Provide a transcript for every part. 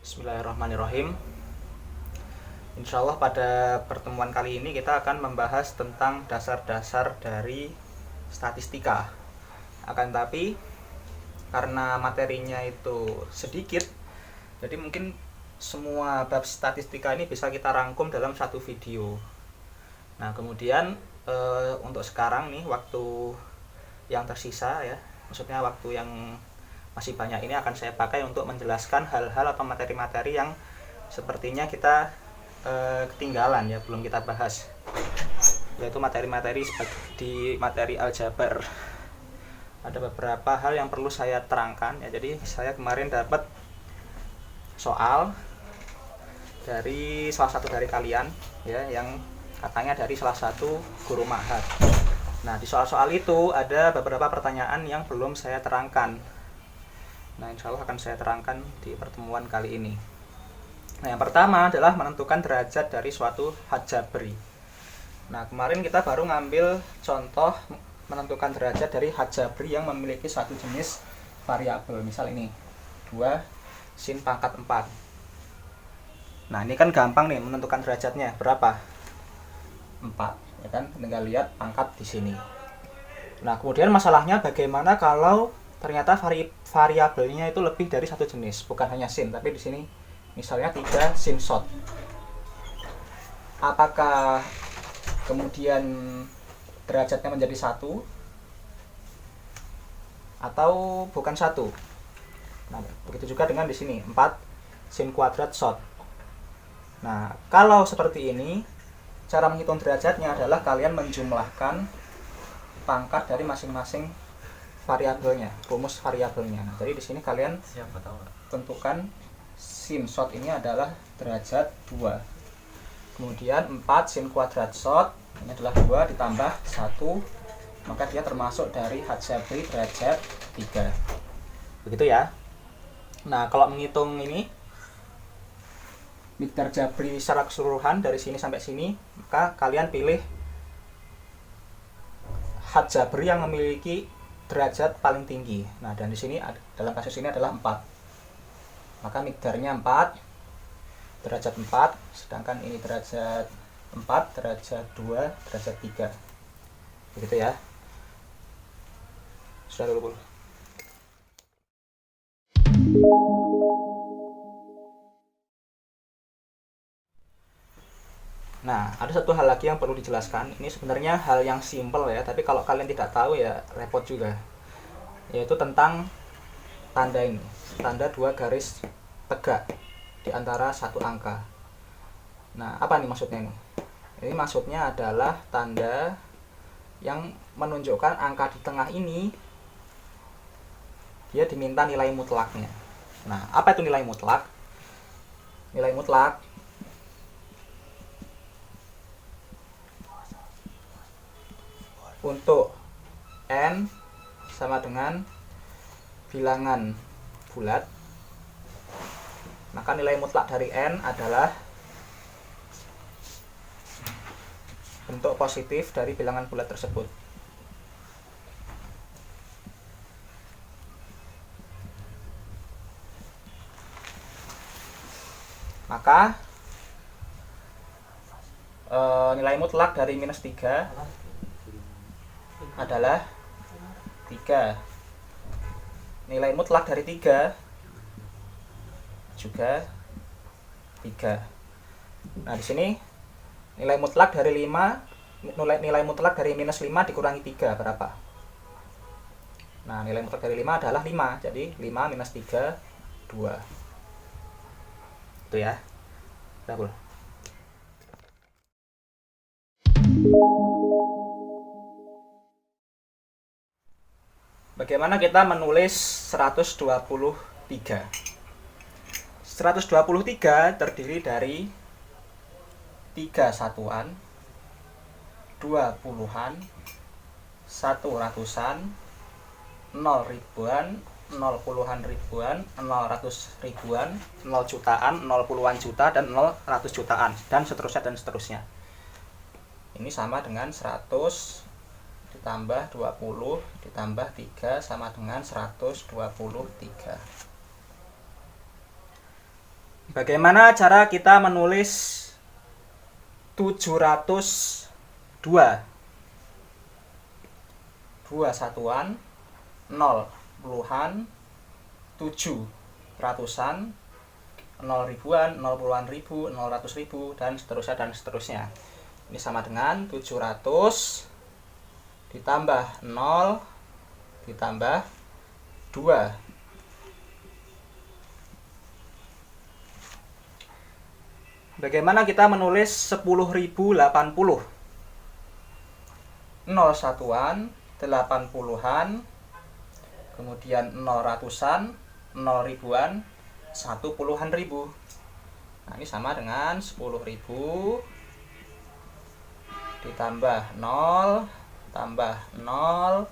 Bismillahirrahmanirrahim. Insya Allah pada pertemuan kali ini kita akan membahas tentang dasar-dasar dari statistika. Akan tapi karena materinya itu sedikit, jadi mungkin semua bab statistika ini bisa kita rangkum dalam satu video. Nah kemudian untuk sekarang nih, waktu yang tersisa ya, maksudnya waktu yang masih banyak ini akan saya pakai untuk menjelaskan hal-hal atau materi-materi yang sepertinya kita ketinggalan ya, belum kita bahas, yaitu materi-materi di materi aljabar. Ada beberapa hal yang perlu saya terangkan ya. Jadi saya kemarin dapat soal dari salah satu dari kalian ya, yang katanya dari salah satu guru ma'had. Nah di soal-soal itu ada beberapa pertanyaan yang belum saya terangkan. Nah insya Allah akan saya terangkan di pertemuan kali ini. Nah yang pertama adalah menentukan derajat dari suatu had jabri. Nah kemarin kita baru ngambil contoh menentukan derajat dari had jabri yang memiliki suatu jenis variabel. Misal ini 2 sin pangkat 4. Nah ini kan gampang nih menentukan derajatnya berapa, 4 ya kan, tinggal lihat pangkat di sini. Nah kemudian masalahnya bagaimana kalau ternyata variabelnya itu lebih dari satu jenis, bukan hanya sin, tapi di sini misalnya 3 sin shot. Apakah kemudian derajatnya menjadi 1 atau bukan 1? Nah, begitu juga dengan di sini 4 sin kuadrat shot. Nah, kalau seperti ini, cara menghitung derajatnya adalah kalian menjumlahkan pangkat dari masing-masing variabelnya, rumus variabelnya. Nah, jadi di sini kalian tentukan sin shot ini adalah derajat 2. Kemudian 4 sin kuadrat shot ini adalah 2 ditambah 1, maka dia termasuk dari had jabri derajat 3. Begitu ya. Nah, kalau menghitung ini miqdar jabri secara keseluruhan dari sini sampai sini, maka kalian pilih had jabri yang memiliki derajat paling tinggi. Nah, dan di sini dalam kasus ini adalah 4. Maka miqdarnya 4, derajat 4, sedangkan ini derajat 4, derajat 2, derajat 3. Begitu ya. Sudah dulu. Nah, ada satu hal lagi yang perlu dijelaskan. Ini sebenarnya hal yang simpel ya, tapi kalau kalian tidak tahu ya repot juga. Yaitu tentang tanda ini. Tanda 2 garis tegak di antara satu angka. Nah, apa nih maksudnya ini? Ini maksudnya adalah tanda yang menunjukkan angka di tengah ini dia diminta nilai mutlaknya. Nah, apa itu nilai mutlak? Nilai mutlak untuk n sama dengan bilangan bulat, maka nilai mutlak dari n adalah bentuk positif dari bilangan bulat tersebut. Maka nilai mutlak dari minus 3 adalah 3. Nilai mutlak dari 3 juga 3. Nah, di sini nilai mutlak dari 5, nilai mutlak dari minus 5 dikurangi 3 berapa? Nah, nilai mutlak dari 5 adalah 5. Jadi 5 minus 3, 2. Itu ya. Udah, bagaimana kita menulis 123? 123 terdiri dari 3 satuan, 2 puluhan, 1 ratusan, 0 ribuan, 0 puluhan ribuan, 0 ratus ribuan, 0 jutaan, 0 puluhan juta, dan 0 ratus jutaan, dan seterusnya dan seterusnya. Ini sama dengan 100 ditambah 20 ditambah 3 sama dengan 123. Bagaimana cara kita menulis 702? 2 satuan, 0 puluhan, 7 ratusan, 0 ribuan, 0 puluhan ribu, 0 ratus ribu, dan seterusnya dan seterusnya. Ini sama dengan 700 ditambah 0 ditambah 2. Bagaimana kita menulis 10.080? 0 satuan, 8 puluhan, kemudian 0 ratusan, 0 ribuan, 1 puluhan ribu. Nah, ini sama dengan 10.000 ditambah 0 tambah 0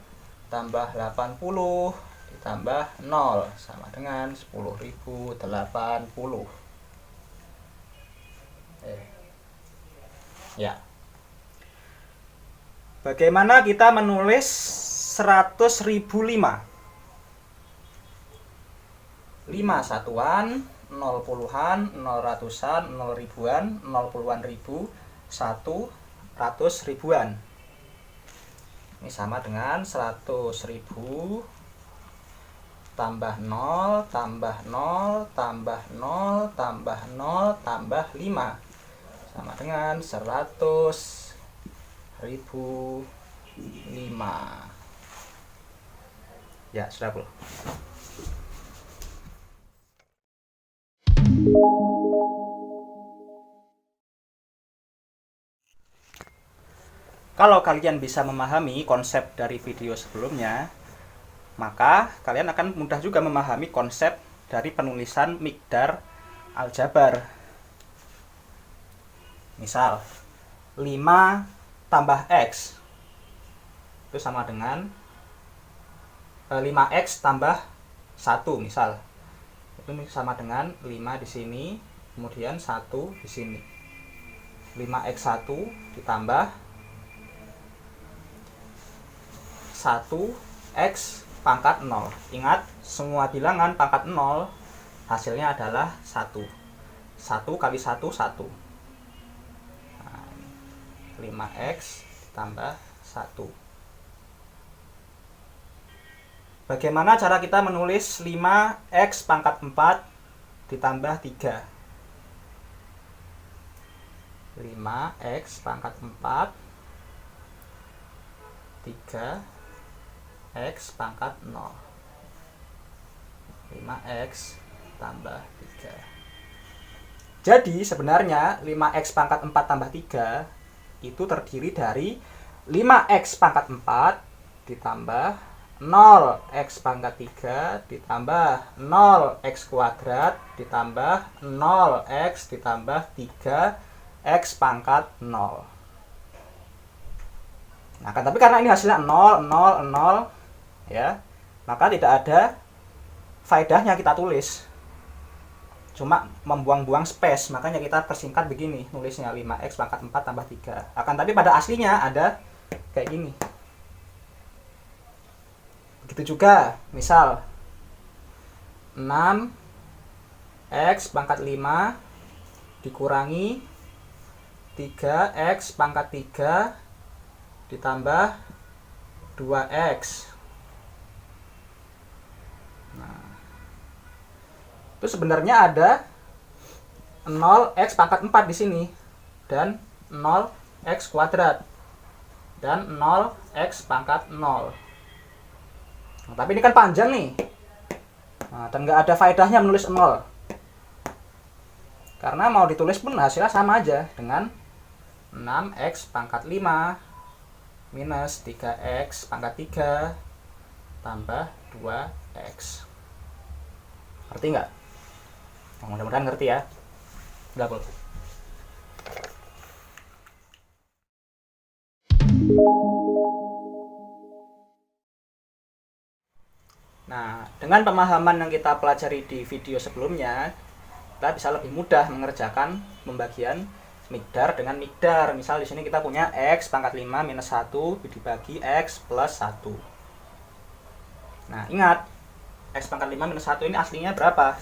tambah 80 ditambah 0 sama dengan 10.080. Ya. Bagaimana kita menulis 100.005? 5 satuan, 0 puluhan, 0 ratusan, 0 ribuan, 0 puluhan ribu, 1 ratus ribuan. Ini sama dengan 100.000 tambah 0 tambah 0 tambah 0 tambah 0 tambah 5 sama dengan 100.005. Ya, sudah, Bro. Kalau kalian bisa memahami konsep dari video sebelumnya, maka kalian akan mudah juga memahami konsep dari penulisan miqdar aljabar. Misal, 5 tambah X itu sama dengan 5X tambah 1 misal. Itu sama dengan 5 di sini, kemudian 1 di sini. 5X1 ditambah 1X pangkat 0. Ingat, semua bilangan pangkat 0 hasilnya adalah 1. 1 kali 1, 1. Nah, 5X ditambah 1. Bagaimana cara kita menulis 5X pangkat 4 ditambah 3? 5X pangkat 4 3 X pangkat 0. 5X tambah 3. Jadi sebenarnya 5X pangkat 4 tambah 3 itu terdiri dari 5X pangkat 4 ditambah 0X pangkat 3 ditambah 0X kuadrat ditambah 0X ditambah 3X pangkat 0. Nah, tapi karena ini hasilnya 0, 0, 0, ya, maka tidak ada faedahnya kita tulis. Cuma membuang-buang space, makanya kita persingkat begini, nulisnya 5X pangkat 4 tambah 3. Akan tapi pada aslinya ada kayak gini. Begitu juga, misal 6X pangkat 5 dikurangi 3X pangkat 3 ditambah 2X. Nah, itu sebenarnya ada 0X pangkat 4 di sini dan 0X kuadrat dan 0X pangkat 0. Nah, tapi ini kan panjang nih. Nah, dan nggak ada faedahnya menulis 0. Karena mau ditulis pun hasilnya sama aja dengan 6X pangkat 5 minus 3X pangkat 3 tambah 2X. Ngerti nggak? Nah, mudah-mudahan ngerti ya. Udah, Bol. Nah, dengan pemahaman yang kita pelajari di video sebelumnya, kita bisa lebih mudah mengerjakan pembagian mikdar dengan mikdar. Misal di sini kita punya X pangkat 5 minus 1 dibagi X plus 1. Nah, ingat, X pangkat 5 minus 1 ini aslinya berapa?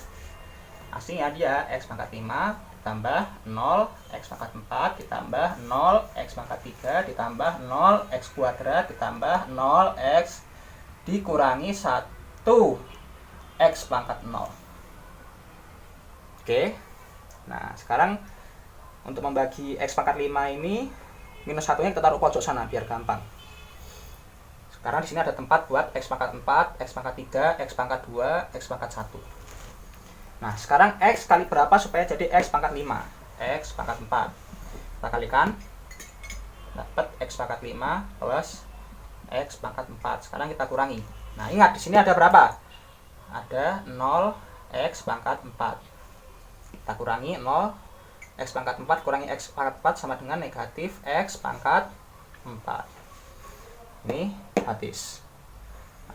Aslinya dia X pangkat 5 ditambah 0, X pangkat 4 ditambah 0, X pangkat 3 ditambah 0, X kuadrat ditambah 0, X dikurangi 1, X pangkat 0. Oke. Nah, sekarang untuk membagi X pangkat 5 ini, minus 1-nya kita taruh pojok sana biar gampang. Sekarang di sini ada tempat buat X pangkat 4, X pangkat 3, X pangkat 2, X pangkat 1. Nah, sekarang X kali berapa supaya jadi X pangkat 5? X pangkat 4. Kita kalikan, dapat X pangkat 5 plus X pangkat 4. Sekarang kita kurangi. Nah, ingat di sini ada berapa? Ada 0 X pangkat 4. Kita kurangi 0 X pangkat 4 kurangi X pangkat 4 sama dengan negatif X pangkat 4. Ini habis.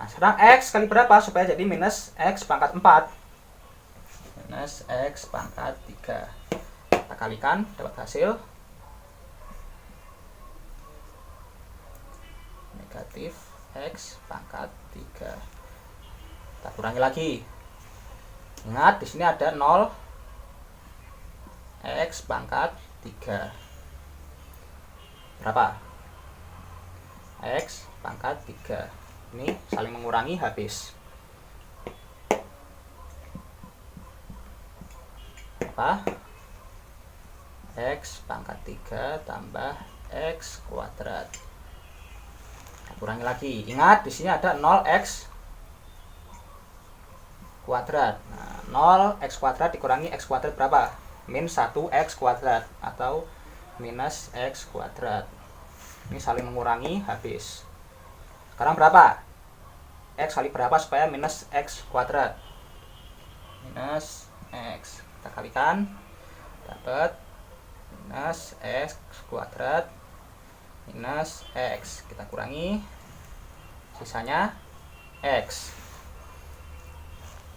Nah, sekarang X kali berapa supaya jadi minus X pangkat 4? Minus X pangkat 3. Kita kalikan, dapat hasil negatif X pangkat 3. Kita kurangi lagi. Ingat di sini ada 0 X pangkat 3. Berapa? X pangkat 3. Ini saling mengurangi, habis. Apa? X pangkat 3 tambah X kuadrat. Kita kurangi lagi. Ingat di sini ada 0x kuadrat. Nah, 0x kuadrat dikurangi x kuadrat berapa? Min 1x kuadrat atau minus x kuadrat. Ini saling mengurangi, habis. Sekarang berapa? X kali berapa supaya minus x kuadrat? Minus x. Kita kalikan, dapat minus x kuadrat minus x. Kita kurangi, sisanya x.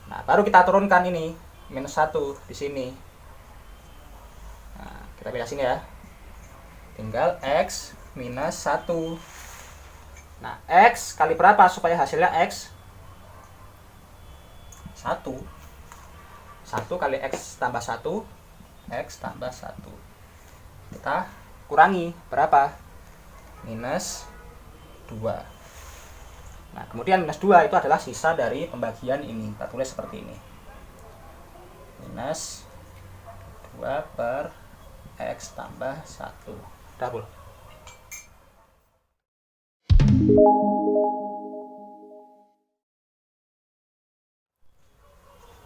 Nah, baru kita turunkan ini minus 1 di sini. Nah, kita pilih sini ya. Tinggal x minus 1. Nah, x kali berapa supaya hasilnya x? 1. 1 kali x tambah 1, x tambah 1. Kita kurangi berapa? Minus 2. Nah, kemudian minus 2 itu adalah sisa dari pembagian ini. Kita tulis seperti ini. Minus 2 per X tambah 1. Double.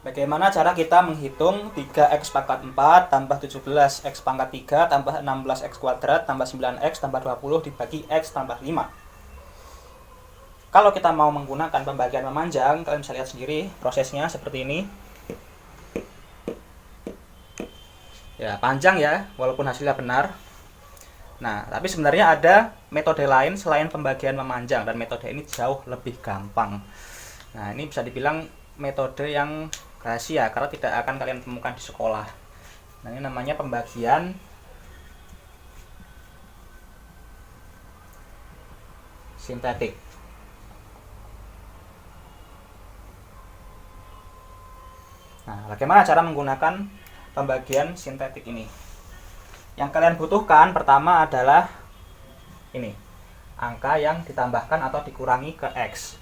Bagaimana cara kita menghitung 3x pangkat 4 tambah 17x pangkat 3 tambah 16x kuadrat tambah 9x tambah 20 dibagi x tambah 5? Kalau kita mau menggunakan pembagian memanjang, kalian bisa lihat sendiri prosesnya seperti ini. Ya, panjang ya, walaupun hasilnya benar. Nah, tapi sebenarnya ada metode lain selain pembagian memanjang, dan metode ini jauh lebih gampang. Nah, ini bisa dibilang metode yang rahasia karena tidak akan kalian temukan di sekolah. Nah, ini namanya pembagian sintetik. Nah, bagaimana cara menggunakan pembagian sintetik ini? Yang kalian butuhkan pertama adalah ini, angka yang ditambahkan atau dikurangi ke X.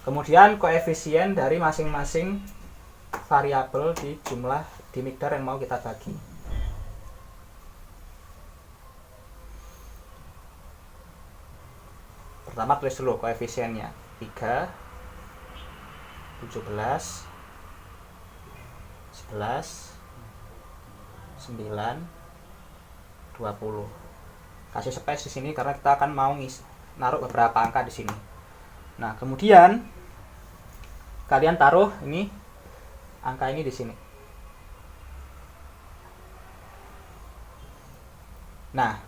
Kemudian koefisien dari masing-masing variabel di jumlah di mikdar yang mau kita bagi. Pertama tulis dulu koefisiennya. 3, 17, 11, 9, 20. Kasih space di sini karena kita akan mau naruh beberapa angka di sini. Nah, kemudian kalian taruh ini angka ini di sini. Nah,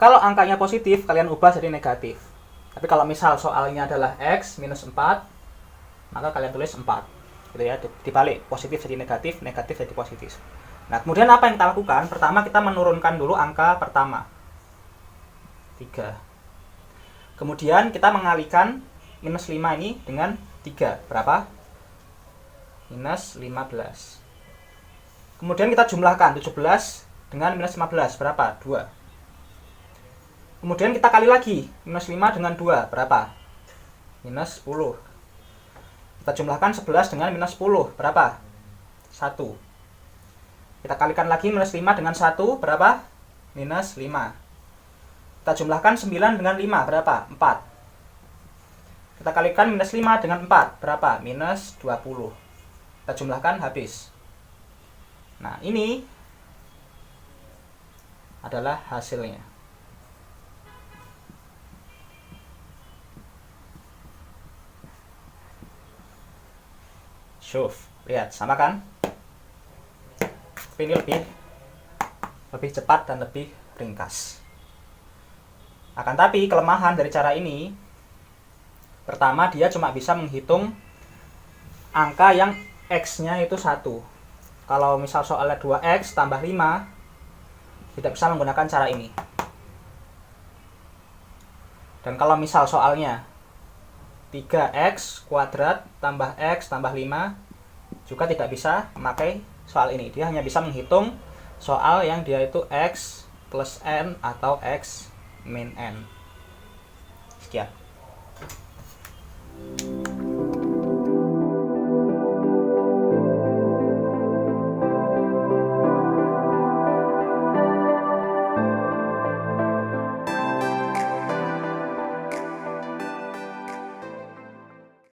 kalau angkanya positif, kalian ubah jadi negatif. Tapi kalau misal soalnya adalah X minus 4, maka kalian tulis 4. Gitu ya, dibalik, positif jadi negatif, negatif jadi positif. Nah, kemudian apa yang kita lakukan? Pertama, kita menurunkan dulu angka pertama. 3. Kemudian kita mengalikan minus 5 ini dengan 3. Berapa? Minus 15. Kemudian kita jumlahkan 17 dengan minus 15. Berapa? 2. Kemudian kita kali lagi, minus 5 dengan 2, berapa? Minus 10. Kita jumlahkan 11 dengan minus 10, berapa? 1. Kita kalikan lagi minus 5 dengan 1, berapa? Minus 5. Kita jumlahkan 9 dengan 5, berapa? 4. Kita kalikan minus 5 dengan 4, berapa? Minus 20. Kita jumlahkan, habis. Nah, ini adalah hasilnya. Lihat, sama kan? Tapi ini lebih cepat dan lebih ringkas. Akan tapi kelemahan dari cara ini, pertama dia cuma bisa menghitung angka yang X-nya itu 1. Kalau misal soalnya 2X tambah 5, tidak bisa menggunakan cara ini. Dan kalau misal soalnya 3X kuadrat tambah X tambah 5, juga tidak bisa memakai soal ini. Dia hanya bisa menghitung soal yang dia itu X plus N atau X min N. Sekian.